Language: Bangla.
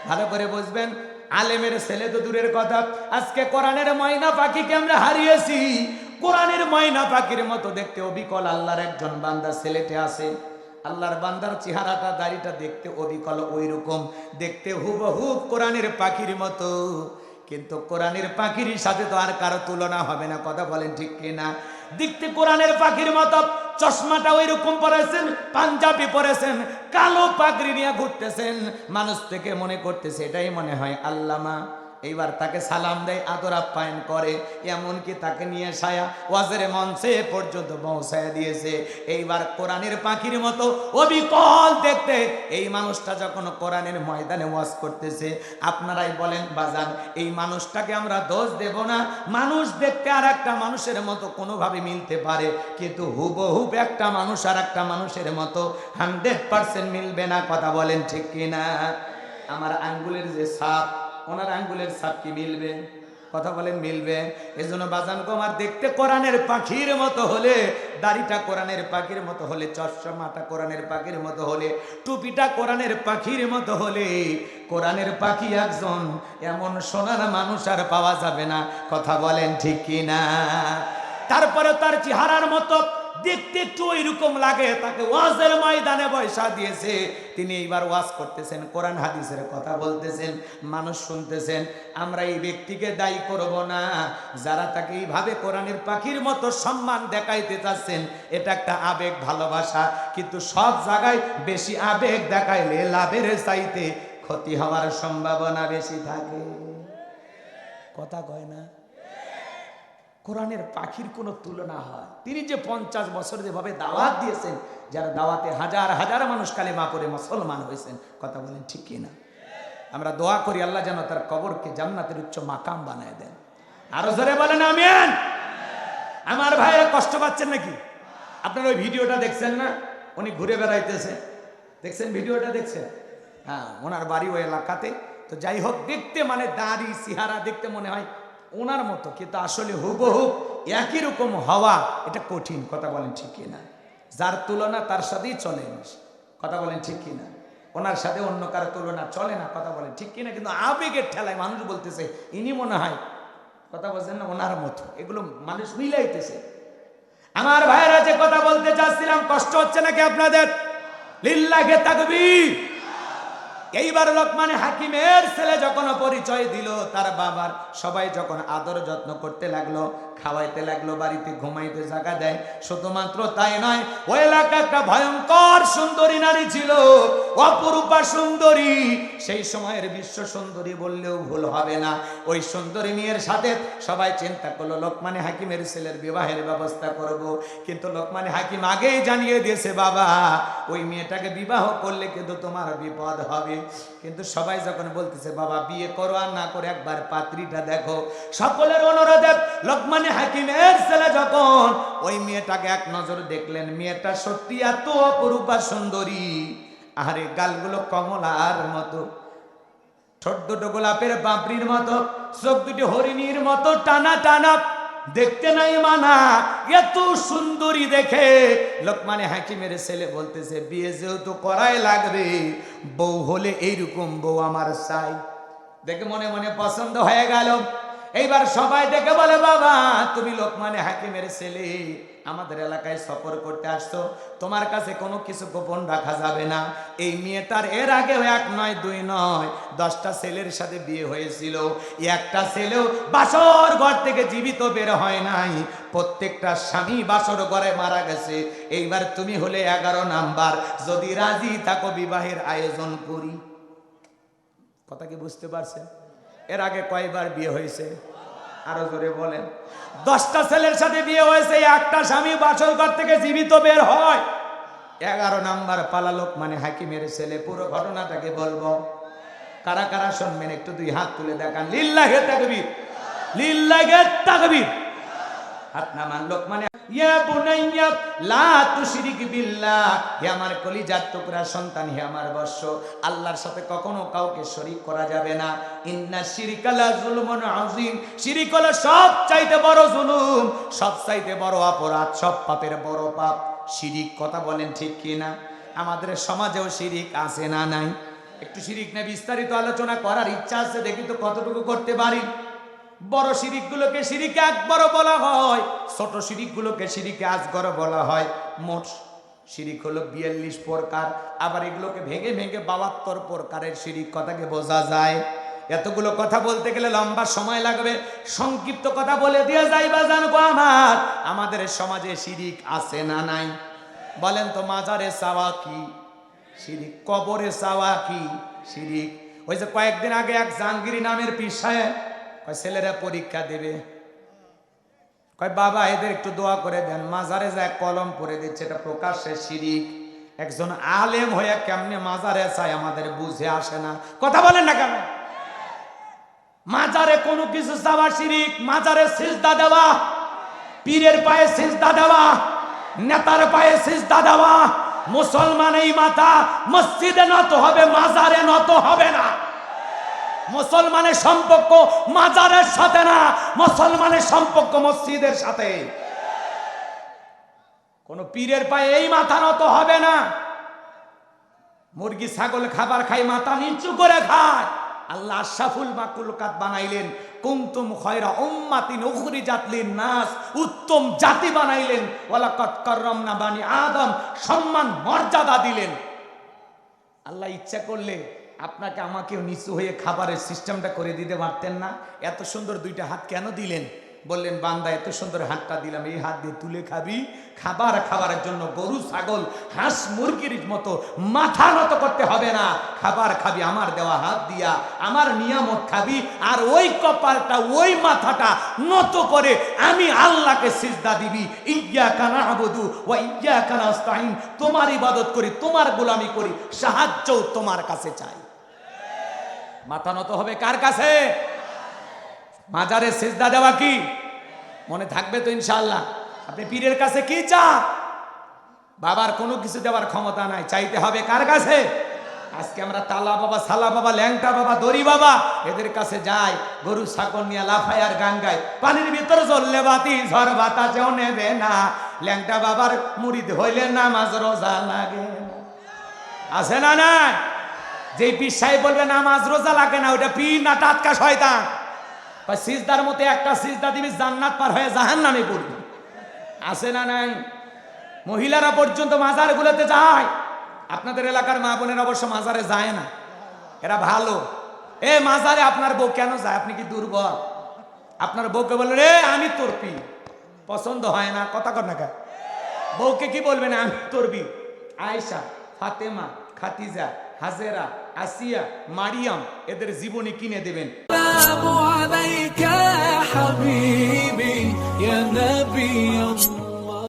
ভালো করে বুঝবেন, আলেমের ছেলে তো দূরের কথা, আজকে কোরআনের ময়না পাখিকে আমরা হারিয়েছি। কোরআনের ময়না পাখির মতো দেখতে অবিকল আল্লাহর একজন বান্দার ছেলেটি আছে। আল্লাহর বান্দার চেহারাটা, দাড়িটা দেখতে অবিকল ওই রকম, দেখতে হুবহুব কোরআনের পাখির মতো। কিন্তু কোরআনের পাখির সাথে তো আর কারো তুলনা হবে না, কথা বলেন ঠিক কিনা? দেখতে কোরআনের পাখির মতো, চশমাটা ওই রকম পরেছেন, পাঞ্জাবি পরেছেন, কালো পাগড়ি নিয়ে ঘুরতেছেন, মানুষ থেকে মনে করতেছে এটাই মনে হয় আল্লামা। এইবার তাকে সালাম দেয়, আদর আপ্যায়ন করে, এমনকি তাকে নিয়ে সায়া ওয়াজের মঞ্চে পর্যন্ত পৌঁছায় দিয়েছে। এইবার কোরআনের পাখির মতো অবিকল দেখতে এই মানুষটা যখন কোরআনের ময়দানে ওয়াজ করতেছে, আপনারাই বলেন বাজান, এই মানুষটাকে আমরা দোষ দেব না? মানুষ দেখতে আর একটা মানুষের মতো কোনোভাবে মিলতে পারে, কিন্তু হুবহুব একটা মানুষ আর একটা মানুষের মতো 100% মিলবে না, কথা বলেন ঠিক কিনা? আমার আঙ্গুলের যে ছাপ, ওনার আঙ্গুলের ছাপ কি মিলবে? কথা বলেন মিলবে? এই জন্য বাজান গো আমার, দেখতে কোরআনের পাখির মতো হলে, দাড়িটা কোরআনের পাখির মতো হলে, চশমাটা কোরআনের পাখির মতো হলে, টুপিটা কোরআনের পাখির মতো হলে, কোরআনের পাখি একজন, এমন সোনার মানুষ আর পাওয়া যাবে না, কথা বলেন ঠিক কিনা? তারপরে তার চেহারার মতো দেখতে একটু ওইরকম লাগে, তাকে ওয়াজের ময়দানে বয়সা দিয়েছে, তিনি এইবার ওয়াজ করতেছেন, কোরআন হাদিসের কথা বলতেছেন, মানুষ শুনতেছেন। আমরা এই ব্যক্তিকে দায়ী করব না, যারা তাকে এইভাবে কোরআনের পাখির মতো সম্মান দেখাইতে চাচ্ছেন, এটা একটা আবেগ, ভালোবাসা। কিন্তু সব জায়গায় বেশি আবেগ দেখাইলে লাভের চাইতে ক্ষতি হওয়ার সম্ভাবনা বেশি থাকে, কথা কয় না? কোরআনের পাখির কোনো তুলনা হয়? তিনি যে 50 বছর যেভাবে দাওয়াত দিয়েছেন, যারা দাওয়াতে হাজার হাজার মানুষ কালেমা পড়ে মুসলমান হয়েছেন, কথা বলেন ঠিক কিনা? আমরা দোয়া করি আল্লাহ যেন তার কবরকে জান্নাতের উচ্চ মাকাম বানায় দেন। আরো জোরে বলেন আমিন। আমার ভাইরা কষ্ট পাচ্ছেন নাকি? আপনারা ওই ভিডিওটা দেখছেন না? উনি ঘুরে বেড়াইতেছে, দেখছেন ভিডিওটা? দেখছেন? হ্যাঁ, ওনার বাড়ি ওই এলাকাতে। তো যাই হোক, দেখতে মানে দাড়ি চেহারা দেখতে মনে হয় ওনার মতো, কিন্তু আসলে হুবহু একই রকম হওয়া এটা কঠিন, কথা বলেন ঠিক কিনা? যার তুলনা তার সাথেই চলে, কথা বলেন ঠিক কিনা? ওনার সাথে অন্য কারো তুলনা চলে না, কথা বলেন ঠিক কিনা? কিন্তু আবেগের ঠেলায় মানুষ বলতেছে ইনি মনে হয়, কথা বলছেন না, ওনার মতো। এগুলো মানুষ মিলাইতেছে। আমার ভাইরা যে কথা বলতে চাচ্ছিলাম, কষ্ট হচ্ছে নাকি আপনাদের? লিল্লাহে তাকবীর। এইবার লোকমান হাকিমের ছেলে যখন পরিচয় দিল, তার বাবার সবাই যখন আদর যত্ন করতে লাগলো, খাওয়াইতে লাগলো, বাড়িতে ঘুমাইতে জায়গা দেয়। শুধুমাত্র তাই নয়, ওই এলাকা একটা ভয়ঙ্কর সুন্দরী নারী ছিল, অপরূপা সুন্দরী, সেই সময়ের বিশ্ব সুন্দরী বললেও ভুল হবে না। ওই সুন্দরী মেয়ের সাথে সবাই চিন্তা করলো লোকমান হাকিমের ছেলের বিবাহের ব্যবস্থা করব। কিন্তু লোকমান হাকিম আগেই জানিয়ে দিয়েছে, বাবা ওই মেয়েটাকে বিবাহ করলে কিন্তু তোমার বিপদ হবে। কিন্তু সবাই যখন বলতেছে বাবা বিয়ে করো আর না করে একবার পাত্রীটা দেখো, সকলের অনুরোধে লোকমান হাকিমের ছেলে যখন ওই মেয়েটাকে এক নজর দেখলেন, মেয়েটা সত্যি এত অপরূপা সুন্দরী, আরে গালগুলো কমলার মতো, ঠোঁট দুটো গোলাপের পাপড়ির মতো, চোখ দুটি হরিণীর মতো টানা টানা, দেখতে নাই মানা, এত সুন্দরী দেখে লোকমান হাকিমের ছেলে বলতেছে বিয়ে যেহেতু করাই লাগবে, বউ হলে এইরকম বউ আমার চাই। দেখে মনে মনে পছন্দ হয়ে গেল। এইবার সবাই দেখে বলে বাবা তুমি লোকমান হাকিমের ছেলে, আমাদের এলাকায় সফর করতে আসছো, তোমার কাছে কোনো কিছু গোপন রাখা যাবে না। এই মেয়েটার এর আগে 1 নয় 2 নয় 10টা ছেলের সাথে বিয়ে হয়েছিল, একটা ছেলেও বাসর ঘর থেকে জীবিত বের হয় নাই, প্রত্যেকটা স্বামী বাসর ঘরে মারা গেছে। এইবার তুমি হলে 11 নাম্বার, যদি রাজি থাকো বিবাহের আয়োজন করি। কথা কি বুঝতে পারছেন? এর আগে কয়বার বিয়ে হয়েছে? আরো জোরে বলেন। 10টা ছেলের সাথে বিয়ে হয়েছে, একটা স্বামী বাসর ঘর থেকে জীবিত বের হয়, 11 নাম্বার পালা লোকমান হাকিমের ছেলে। পুরো ঘটনাটাকে বলবো, কারা কারা শুনবেন একটু 2 হাত তুলে দেখান। লিল্লাহে তাকবীর, লিল্লাহে তাকবীর। হাত নামান। লোকমান, ইয়া বুনাইয়া লা তুশরিক বিল্লাহ, হে আমার কলিজার টুকরা সন্তান, হে আমার বৎস, আল্লাহর সাথে কখনো কাউকে শরীক করা যাবে না। ইন্না শিরকা লা যুলমুন আযীম, শিরক হলো সবচাইতে বড় জুলুম, সবচাইতে বড় অপরাধ, সব পাপের বড় পাপ শিরিক। কথা বলেন ঠিক কিনা? আমাদের সমাজেও শিরিক আছে না নাই? একটু শিরিক নিয়ে বিস্তারিত আলোচনা করার ইচ্ছা আছে, দেখি তো কতটুকু করতে পারি। বড় শিরিকগুলোকে শিরিকে আকবর বলা হয়, ছোট শিরিকগুলোকে শিরিকে আসগর বলা হয়। মোট শিরিক হলো 42 প্রকার, আবার এগুলোকে ভেঙে ভেঙে 72 প্রকারের শিরিক। কথাকে বোঝা যায়? এতগুলো কথা বলতে গেলে লম্বা সময় লাগবে, সংক্ষিপ্ত কথা বলে দিয়ে যাইবা জানবো আমার। আমাদের সমাজে শিরিক আছে না নাই? বলেন তো, মাজারে চাওয়া কি শিরিক? কবরে চাওয়া কি শিরিক? ওই যে কয়েকদিন আগে এক জাহাঙ্গীর নামের পীর সাহেব কয় ছেলেরা পরীক্ষা দেবে, কয় বাবা এদের একটু দোয়া করে দেন, মাজারে যায় কলম পড়ে দিচ্ছে, এটা প্রকাশ্যে শিরিক। একজন আলেম হয়ে কেমনে মাজারে চায় আমাদের বুঝে আসে না। কথা বলেন না কেন? মাজারে কোনো কিছু চাওয়া শিরিক। মাজারে সিজদা দেওয়া, পীরের পায়ে সিজদা দেওয়া, নেতার পায়ে সিজদা দেওয়া। মুসলমান এই মাথা মসজিদে নত হবে, মাজারে নত হবে না। মুসলমানের সম্পর্ক মাজারের সাথে না, মুসলমানের সম্পর্ক মসজিদের সাথে। কোন পীরের পায়ে এই মাথা নত হবে না। মুরগি ছাগল খাবার খাই মাথা নিচু করে খায়। আল্লাহ আশরাফুল মাখলুকাত বানাইলেন, কুনতুম খায়রা উম্মাতিন উখরিজাত লিন-নাস, উত্তম জাতি বানাইলেন। ওয়ালাকাদ কাররামনা বানি আদম, সম্মান মর্যাদা দিলেন। আল্লাহ ইচ্ছা করলে আপনাকে আমাকেও নিচু হয়ে খাবারের সিস্টেমটা করে দিতে পারতেন না? এত সুন্দর দুইটা হাত কেন দিলেন? বললেন বান্দা এত সুন্দর হাতটা দিলাম, এই হাত দিয়ে তুলে খাবি। খাবার খাবারের জন্য গরু ছাগল হাঁস মুরগির মতো মাথা নত করতে হবে না। খাবার খাবি আমার দেওয়া হাত দিয়া, আমার নিয়ামত খাবি। আর ওই কপালটা ওই মাথাটা নত করে আমি আল্লাহকে সিজদা দিবি। ইয়্যাকা না'বুদু ওয়া ইয়্যাকা নাস্তাইন, তোমার ইবাদত করি, তোমার গোলামি করি, সাহায্যও তোমার কাছে চাই। মাথা নত হবে কার কাছে? মাজারে সিজদা দেওয়া কি মনে থাকবে তো ইনশাআল্লাহ? আপনি পীরের কাছে কি চান? বাবার কোনো কিছু দেওয়ার ক্ষমতা নাই, চাইতে হবে কার কাছে? আজকে আমরা তালা বাবা, সালা বাবা, ল্যাংটা বাবা, দড়ি বাবা এদের কাছে যাই, গরু ছাগল নিয়ে লাফায় আর গান গায়। পানির ভিতর জ্বললে বাতি ঝড় বাতাসেও নেবে না। ল্যাংটা বাবার মুরিদ হইলে নামাজ রোজা লাগে না। আছে না নাই? যে পীর সাহেব বলবে নামাজ রোজা লাগে না, ওটা পীর না টাটকা শয়তান। সিজদার মতো একটা সিজদা দিবি, জান্নাত পার হয়ে জাহান্নামে পড়বি। আছে না নাই? মহিলারা পর্যন্ত মাজারগুলোতে যায়। আপনাদের এলাকার মা বোনের অবশ্য মাজারে যায় না, এরা ভালো। এ মাজারে আপনার বউ কেন যায়? আপনি কি দুর্বল? আপনার বউকে বললেন রে আমি তোর পীর, পছন্দ হয় না, কথা কর না। বউকে কি বলবেন? আমি তোর বীর। আয়েশা, ফাতেমা, খাদিজা, হাজেরা, আসিয়া, মারিয়াম এদের জীবনী কিনে দেবেন। আসসালামু আলাইকা হাবিবি ইয়া নবী